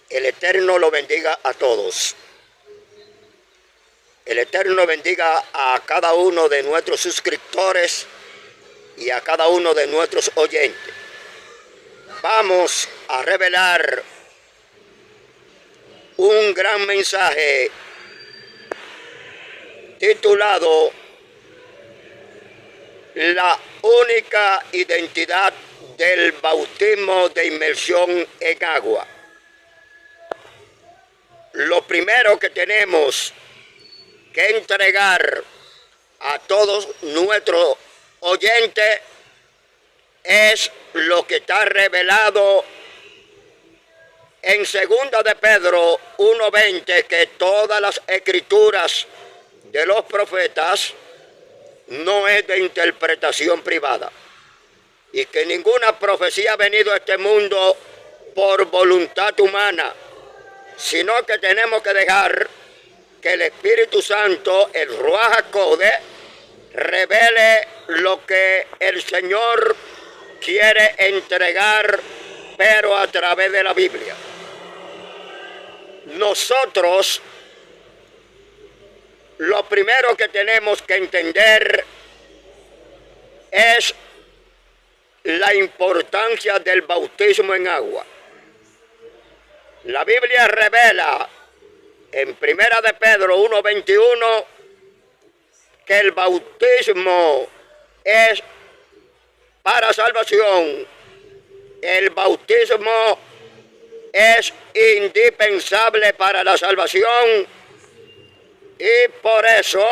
El Eterno lo bendiga a todos. El Eterno bendiga a cada uno de nuestros suscriptores y a cada uno de nuestros oyentes. Vamos a revelar un gran mensaje titulado La única identidad del bautismo de inmersión en agua. Lo primero que tenemos que entregar a todos nuestros oyentes es lo que está revelado en 2 de Pedro 1:20, que todas las escrituras de los profetas no es de interpretación privada y que ninguna profecía ha venido a este mundo por voluntad humana, sino que tenemos que dejar que el Espíritu Santo, el Ruach HaKodesh, revele lo que el Señor quiere entregar, pero a través de la Biblia. Nosotros, lo primero que tenemos que entender es la importancia del bautismo en agua. La Biblia revela en 1 de Pedro 1:21 que el bautismo es para salvación. El bautismo es indispensable para la salvación y por eso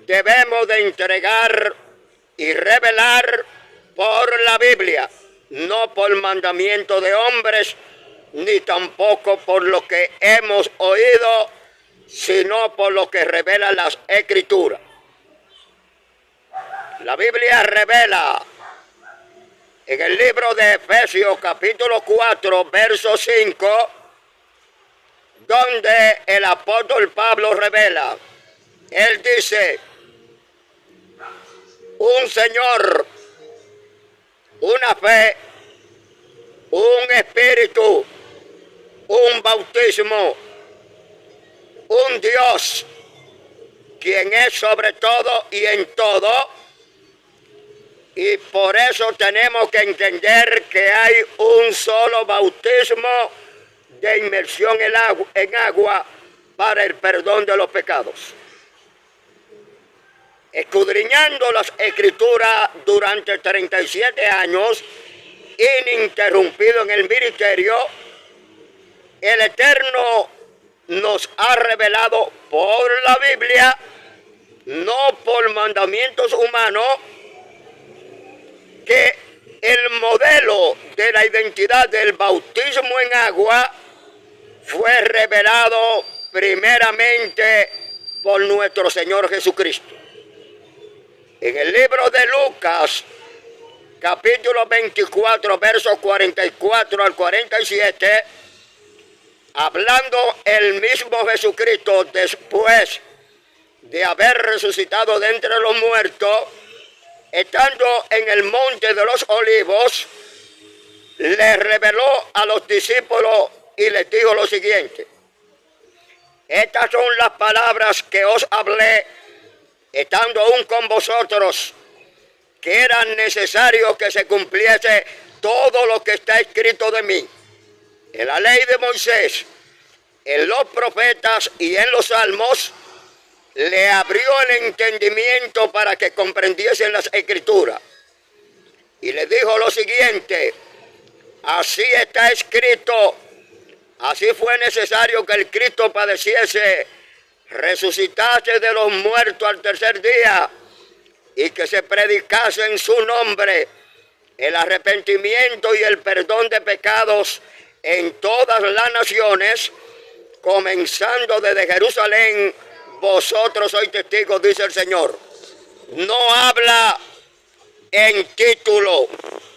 debemos de entregar y revelar por la Biblia, no por mandamiento de hombres, ni tampoco por lo que hemos oído, sino por lo que revelan las Escrituras. La Biblia revela en el libro de Efesios capítulo 4, verso 5, donde el apóstol Pablo revela, él dice, un Señor, una fe, un espíritu, un bautismo, un Dios, quien es sobre todo y en todo, y por eso tenemos que entender que hay un solo bautismo de inmersión en agua para el perdón de los pecados. Escudriñando las Escrituras durante 37 años, ininterrumpido en el ministerio, el Eterno nos ha revelado por la Biblia, no por mandamientos humanos, que el modelo de la identidad del bautismo en agua fue revelado primeramente por nuestro Señor Jesucristo. En el libro de Lucas, capítulo 24, versos 44 al 47, hablando el mismo Jesucristo después de haber resucitado de entre los muertos, estando en el monte de los olivos, le reveló a los discípulos y les dijo lo siguiente: estas son las palabras que os hablé estando aún con vosotros, que era necesario que se cumpliese todo lo que está escrito de mí en la ley de Moisés, en los profetas y en los salmos. Le abrió el entendimiento para que comprendiesen las Escrituras. Y le dijo lo siguiente: así está escrito, así fue necesario que el Cristo padeciese, resucitase de los muertos al tercer día, y que se predicase en su nombre el arrepentimiento y el perdón de pecados en todas las naciones, comenzando desde Jerusalén. Vosotros sois testigos, dice el Señor. No habla en título,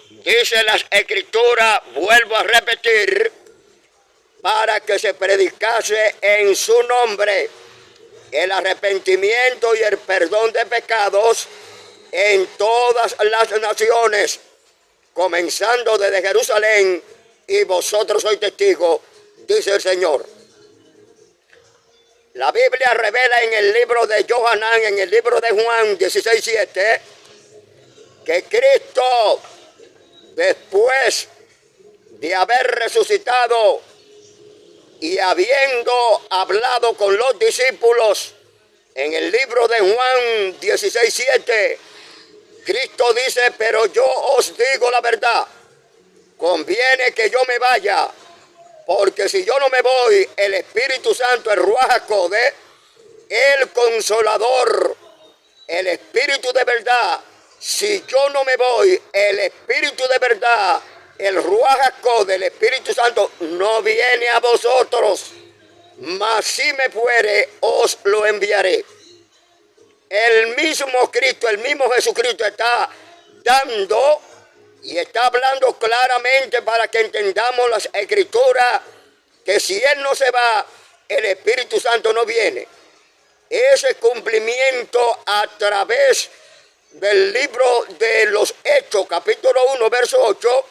dice las Escrituras, vuelvo a repetir, para que se predicase en su nombre el arrepentimiento y el perdón de pecados en todas las naciones, comenzando desde Jerusalén, y vosotros sois testigos dice el Señor. La Biblia revela en el libro de Johanán, en el libro de Juan 16:7, que Cristo, después de haber resucitado y habiendo hablado con los discípulos, en el libro de Juan 16:7, Cristo dice: pero yo os digo la verdad, conviene que yo me vaya, porque si yo no me voy, el Espíritu Santo, el Ruach HaKodesh, el Consolador, el Espíritu de verdad, si yo no me voy, el Espíritu de verdad, el Ruach HaKodesh, el Espíritu Santo, no viene a vosotros, mas si me fuere, os lo enviaré. El mismo Cristo, el mismo Jesucristo está dando y está hablando claramente para que entendamos las Escrituras, que si Él no se va, el Espíritu Santo no viene. Ese cumplimiento a través del libro de los Hechos, capítulo 1, verso 8,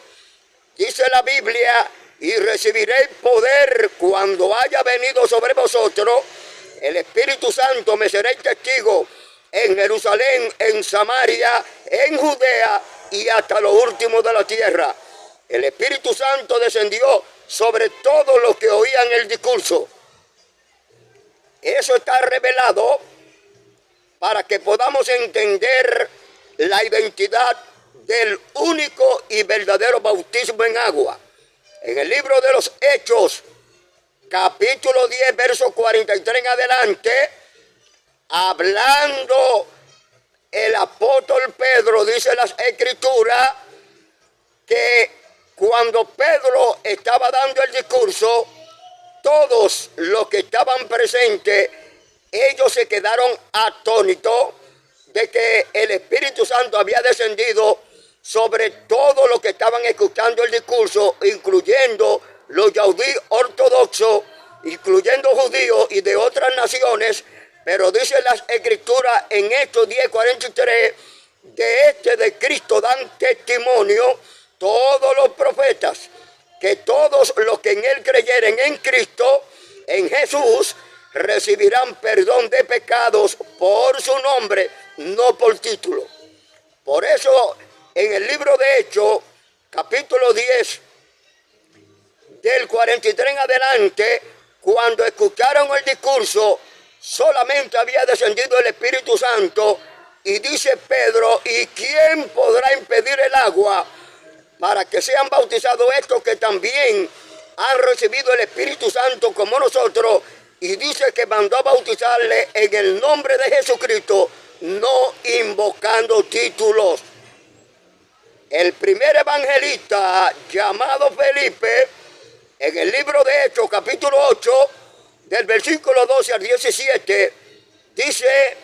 dice la Biblia: y recibiréis poder cuando haya venido sobre vosotros el Espíritu Santo, me seréis testigo en Jerusalén, en Samaria, en Judea y hasta lo último de la tierra. El Espíritu Santo descendió sobre todos los que oían el discurso. Eso está revelado para que podamos entender la identidad del único y verdadero bautismo en agua. En el libro de los Hechos, capítulo 10, verso 43 en adelante, hablando el apóstol Pedro, dice las Escrituras, que cuando Pedro estaba dando el discurso, todos los que estaban presentes, ellos se quedaron atónitos de que el Espíritu Santo había descendido sobre todos los que estaban escuchando el discurso, incluyendo los yaudí ortodoxos, incluyendo judíos y de otras naciones. Pero dice las Escrituras en Hechos 10:43, de Cristo dan testimonio todos los profetas, que todos los que en Él creyeren en Cristo, en Jesús, recibirán perdón de pecados por su nombre, no por título. Por eso, en el libro de Hechos, capítulo 10, del 43 en adelante, cuando escucharon el discurso, solamente había descendido el Espíritu Santo, y dice Pedro: ¿y quién podrá impedir el agua para que sean bautizados estos que también han recibido el Espíritu Santo como nosotros? Y dice que mandó a bautizarle en el nombre de Jesucristo, no invocando títulos. El primer evangelista, llamado Felipe, en el libro de Hechos, capítulo 8, del versículo 12 al 17, dice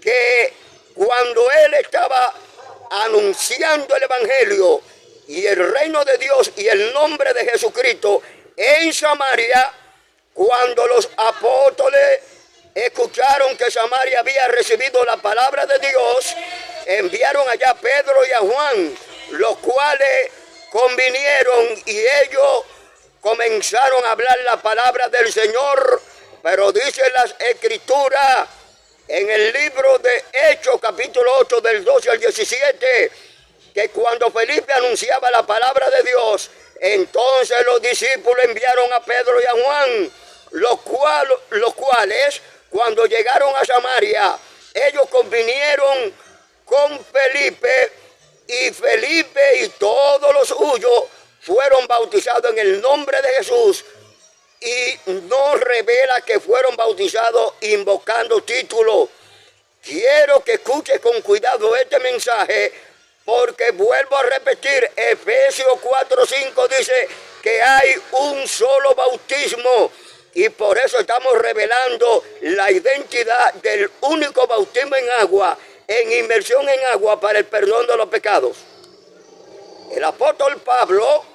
que cuando él estaba anunciando el evangelio y el reino de Dios y el nombre de Jesucristo en Samaria, cuando los apóstoles escucharon que Samaria había recibido la palabra de Dios, enviaron allá a Pedro y a Juan, los cuales convinieron y ellos comenzaron a hablar la palabra del Señor. Pero dice las Escrituras en el libro de Hechos, capítulo 8, del 12 al 17, que cuando Felipe anunciaba la palabra de Dios, entonces los discípulos enviaron a Pedro y a Juan, los cuales, cuando llegaron a Samaria, ellos convinieron con Felipe, y Felipe y todos los suyos fueron bautizados en el nombre de Jesús. Y no revela que fueron bautizados invocando títulos. Quiero que escuche con cuidado este mensaje, porque vuelvo a repetir, Efesios 4:5 dice que hay un solo bautismo, y por eso estamos revelando la identidad del único bautismo en agua, en inmersión en agua para el perdón de los pecados. El apóstol Pablo,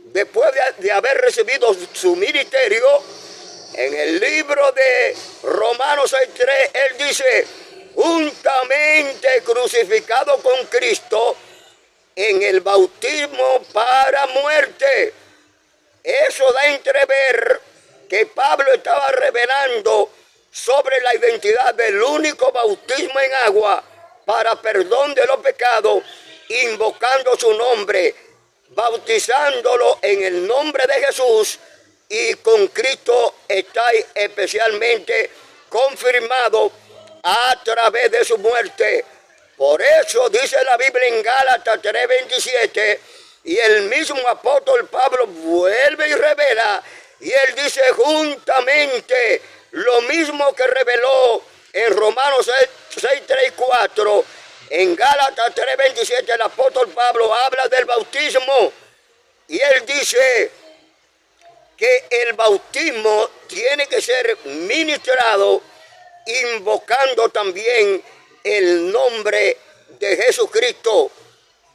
después de haber recibido su ministerio, en el libro de Romanos 6:3, él dice: juntamente crucificado con Cristo en el bautismo para muerte. Eso da a entrever que Pablo estaba revelando sobre la identidad del único bautismo en agua para perdón de los pecados, invocando su nombre, bautizándolo en el nombre de Jesús, y con Cristo está especialmente confirmado a través de su muerte. Por eso dice la Biblia en Gálatas 3:27, y el mismo apóstol Pablo vuelve y revela, y él dice juntamente lo mismo que reveló en Romanos 6:3-4, en Gálatas 3:27 el apóstol Pablo habla del bautismo, y él dice que el bautismo tiene que ser ministrado invocando también el nombre de Jesucristo.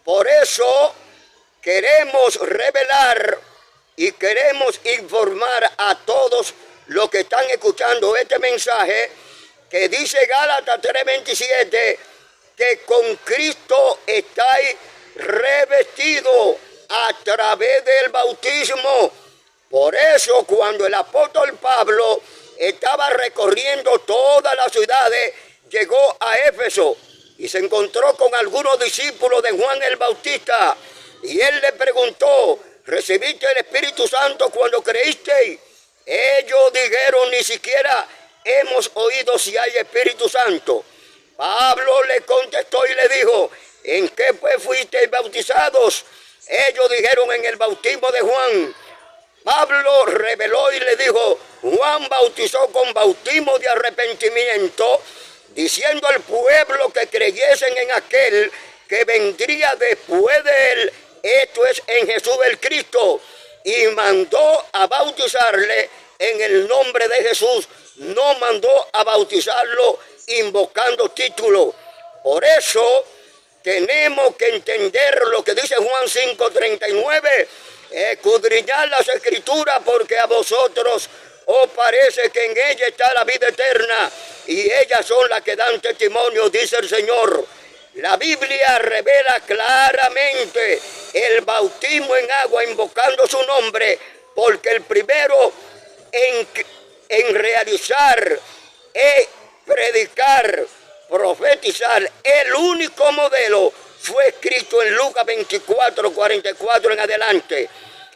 Por eso queremos revelar y queremos informar a todos los que están escuchando este mensaje, que dice Gálatas 3:27, que con Cristo estáis revestidos a través del bautismo. Por eso cuando el apóstol Pablo estaba recorriendo todas las ciudades, llegó a Éfeso y se encontró con algunos discípulos de Juan el Bautista, y él le preguntó: ¿recibiste el Espíritu Santo cuando creíste? Ellos dijeron: ni siquiera hemos oído si hay Espíritu Santo. Pablo le contestó y le dijo: ¿en qué pues fuisteis bautizados? Ellos dijeron: en el bautismo de Juan. Pablo reveló y le dijo: Juan bautizó con bautismo de arrepentimiento, diciendo al pueblo que creyesen en aquel que vendría después de él, esto es, en Jesús el Cristo, y mandó a bautizarle en el nombre de Jesús. No mandó a bautizarlo invocando título. Por eso tenemos que entender lo que dice Juan 5:39, escudriñad las Escrituras, porque a vosotros os parece que en ella está la vida eterna, y ellas son las que dan testimonio, dice el Señor. La Biblia revela claramente el bautismo en agua invocando su nombre, porque el primero en realizar, predicar, profetizar, el único modelo fue escrito en Lucas 24:44 en adelante.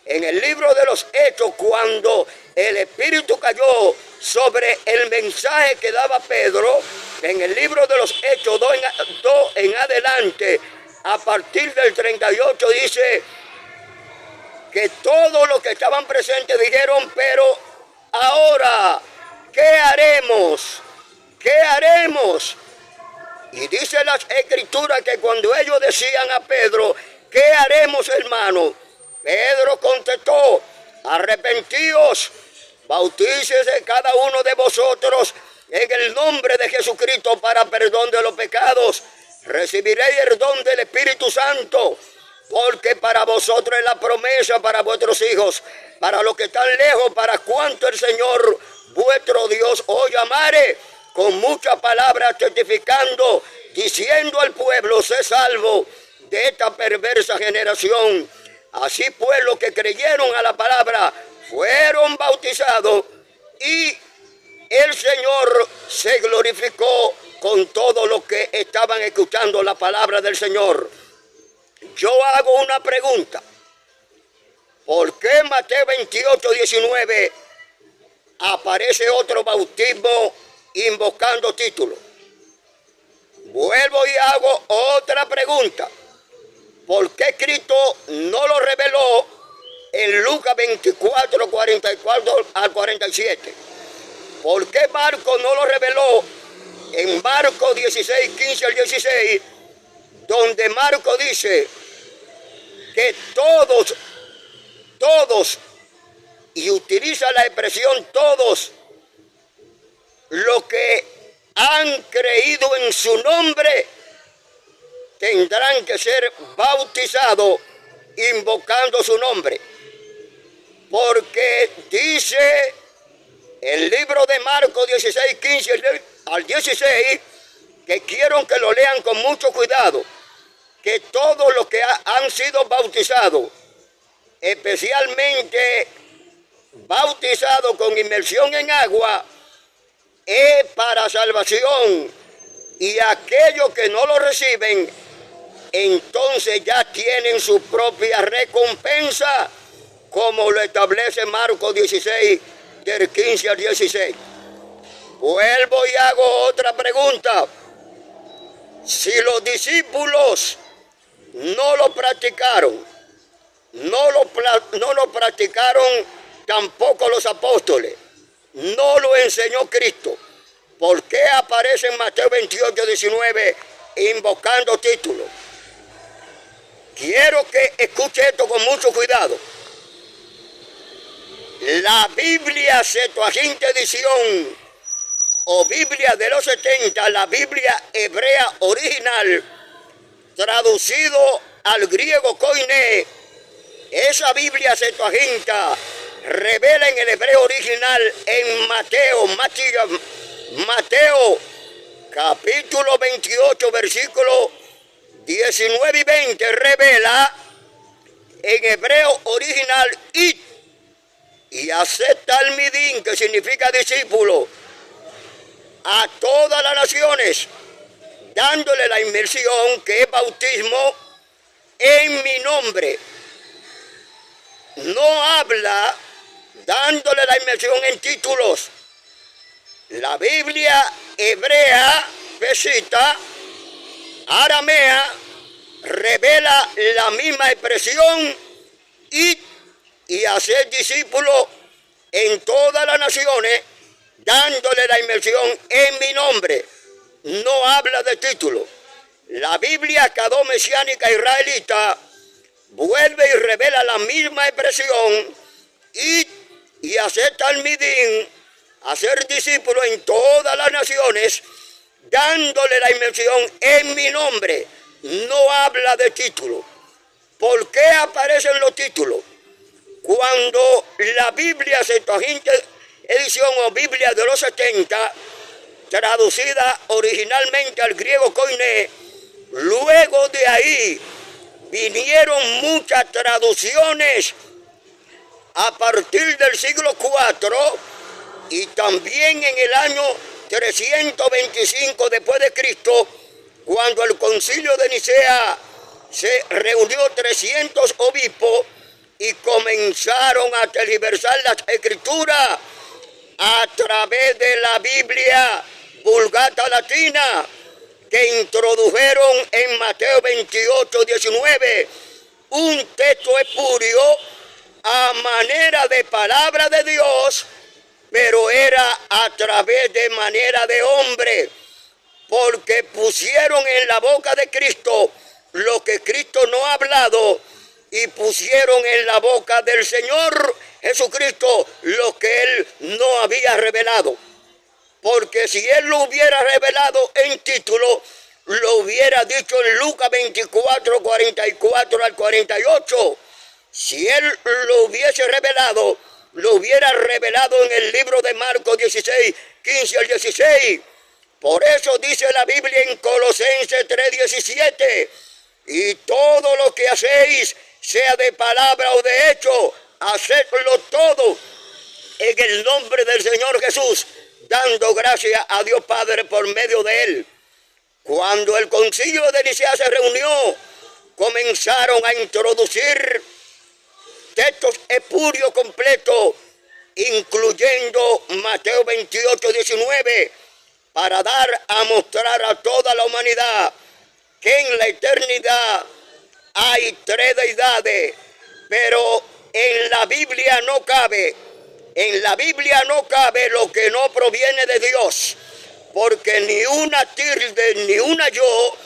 En el libro de los Hechos, cuando el Espíritu cayó sobre el mensaje que daba Pedro, en el libro de los Hechos 2 en adelante, a partir del 38, dice que todos los que estaban presentes dijeron: pero ahora, ¿qué haremos? ¿Qué haremos? Y dice las Escrituras que cuando ellos decían a Pedro: ¿qué haremos, hermano? Pedro contestó: arrepentíos, bautícese cada uno de vosotros en el nombre de Jesucristo para perdón de los pecados. Recibiréis el don del Espíritu Santo, porque para vosotros es la promesa, para vuestros hijos, para los que están lejos, para cuanto el Señor vuestro Dios os llamare, con muchas palabras testificando, diciendo al pueblo: sé salvo de esta perversa generación. Así pues, los que creyeron a la palabra fueron bautizados, y el Señor se glorificó con todos los que estaban escuchando la palabra del Señor. Yo hago una pregunta: ¿por qué Mateo 28:19 aparece otro bautismo invocando título? Vuelvo y hago otra pregunta: ¿por qué Cristo no lo reveló en Lucas 24:44-47? ¿Por qué Marcos no lo reveló en Marcos 16:15-16, donde Marcos dice que todos, y utiliza la expresión todos, los que han creído en su nombre tendrán que ser bautizados invocando su nombre? Porque dice el libro de Marcos 16:15-16, que quiero que lo lean con mucho cuidado, que todos los que han sido bautizados, especialmente bautizado con inmersión en agua, es para salvación, y aquellos que no lo reciben, entonces ya tienen su propia recompensa, como lo establece Marcos 16, del 15 al 16. Vuelvo y hago otra pregunta. Si los discípulos no lo practicaron, no lo practicaron tampoco los apóstoles, no lo enseñó Cristo, ¿por qué aparece en Mateo 28, 19 invocando títulos? Quiero que escuche esto con mucho cuidado. La Biblia Septuaginta edición o Biblia de los 70, la Biblia hebrea original, traducido al griego koiné, esa Biblia Septuaginta revela en el hebreo original en Mateo capítulo 28, versículos 19 y 20, revela en hebreo original y hacer talmidín, que significa discípulo, a todas las naciones, dándole la inmersión, que es bautismo, en mi nombre. No habla dándole la inmersión en títulos. La Biblia hebrea, pesita, aramea, revela la misma expresión y hacer discípulos en todas las naciones, dándole la inmersión en mi nombre. No habla de título. La Biblia Cadó Mesiánica Israelita vuelve y revela la misma expresión y hacer talmidín, hacer discípulos en todas las naciones, dándole la inmersión en mi nombre. No habla de título. ¿Por qué aparecen los títulos? Cuando la Biblia Septuaginta edición o Biblia de los 70, traducida originalmente al griego koiné, luego de ahí vinieron muchas traducciones a partir del siglo IV y también en el año 325 después de Cristo, cuando el concilio de Nicea se reunió 300 obispos y comenzaron a tergiversar las escrituras a través de la Biblia Vulgata Latina, que introdujeron en Mateo 28, 19 un texto espurio a manera de palabra de Dios, pero era a través de manera de hombre, porque pusieron en la boca de Cristo lo que Cristo no ha hablado y pusieron en la boca del Señor Jesucristo lo que Él no había revelado. Porque si Él lo hubiera revelado en título, lo hubiera dicho en Lucas 24, 44 al 48. Si Él lo hubiese revelado, lo hubiera revelado en el libro de Marcos 16, 15 al 16. Por eso dice la Biblia en Colosenses 3, 17, y todo lo que hacéis, sea de palabra o de hecho, hacedlo todo en el nombre del Señor Jesús, dando gracias a Dios Padre por medio de Él. Cuando el concilio de Nicea se reunió, comenzaron a introducir textos espurios completos, incluyendo Mateo 28, 19, para dar a mostrar a toda la humanidad que en la eternidad hay tres deidades, pero en la Biblia no cabe lo que no proviene de Dios, porque ni una tilde ni una yo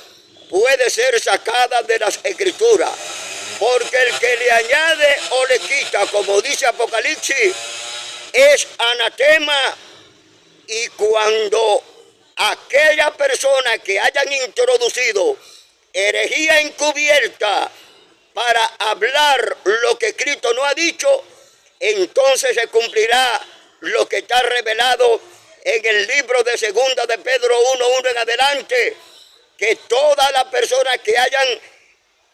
puede ser sacada de las Escrituras, porque el que le añade o le quita, como dice Apocalipsis, es anatema. Y cuando aquellas personas que hayan introducido herejía encubierta para hablar lo que Cristo no ha dicho, entonces se cumplirá lo que está revelado en el libro de Segunda de Pedro 1:1 en adelante, que todas las personas que hayan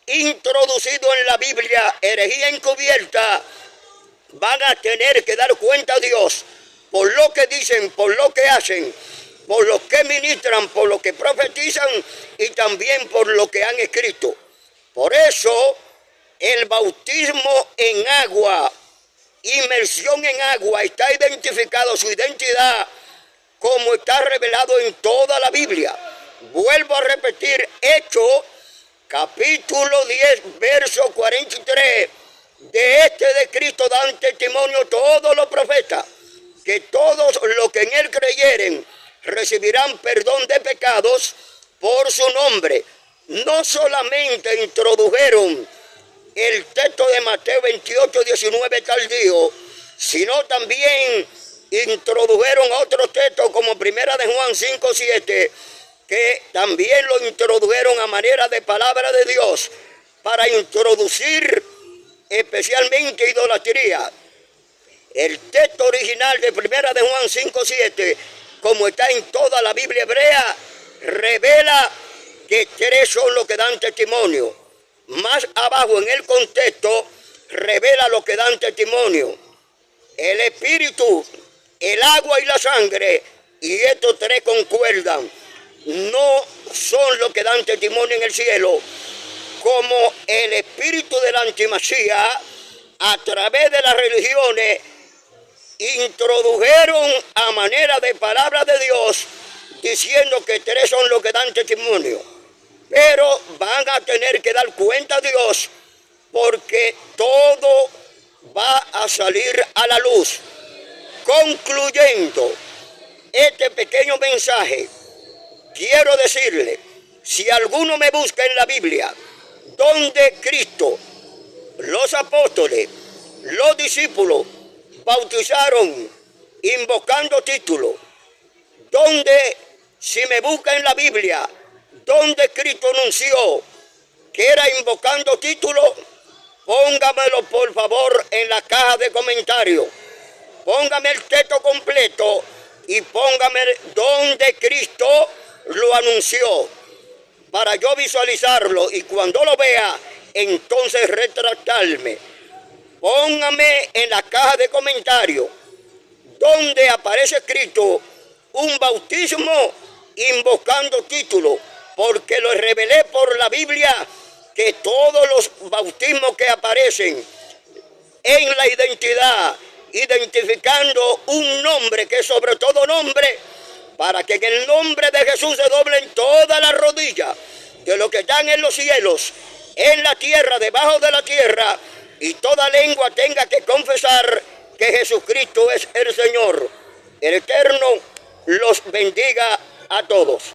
introducido en la Biblia herejía encubierta van a tener que dar cuenta a Dios por lo que dicen, por lo que hacen, por lo que ministran, por lo que profetizan y también por lo que han escrito. Por eso, el bautismo en agua, inmersión en agua, está identificado su identidad como está revelado en toda la Biblia. Vuelvo a repetir, Hechos, capítulo 10, verso 43. De este de Cristo dan testimonio todos los profetas, que todos los que en él creyeren recibirán perdón de pecados por su nombre. No solamente introdujeron el texto de Mateo 28, 19 tardío, sino también introdujeron otros textos como primera de Juan 5, 7, que también lo introdujeron a manera de palabra de Dios para introducir especialmente idolatría. El texto original de primera de Juan 5, 7, como está en toda la Biblia hebrea, revela que tres son los que dan testimonio. Más abajo en el contexto revela lo que dan testimonio: el espíritu, el agua y la sangre, y estos tres concuerdan. No son los que dan testimonio en el cielo, como el espíritu de la antimasía a través de las religiones introdujeron a manera de palabra de Dios, diciendo que tres son los que dan testimonio. Pero van a tener que dar cuenta a Dios, porque todo va a salir a la luz. Concluyendo este pequeño mensaje, quiero decirle, si alguno me busca en la Biblia, donde Cristo, los apóstoles, los discípulos bautizaron invocando títulos, donde si me busca en la Biblia, donde Cristo anunció que era invocando títulos, póngamelo por favor en la caja de comentarios. Póngame el texto completo y póngame donde Cristo lo anunció, para yo visualizarlo y cuando lo vea, entonces retractarme. Póngame en la caja de comentarios donde aparece escrito un bautismo invocando título, porque lo revelé por la Biblia que todos los bautismos que aparecen en la identidad, identificando un nombre que es sobre todo nombre, para que en el nombre de Jesús se doblen todas las rodillas de los que están en los cielos, en la tierra, debajo de la tierra, y toda lengua tenga que confesar que Jesucristo es el Señor. El Eterno los bendiga a todos.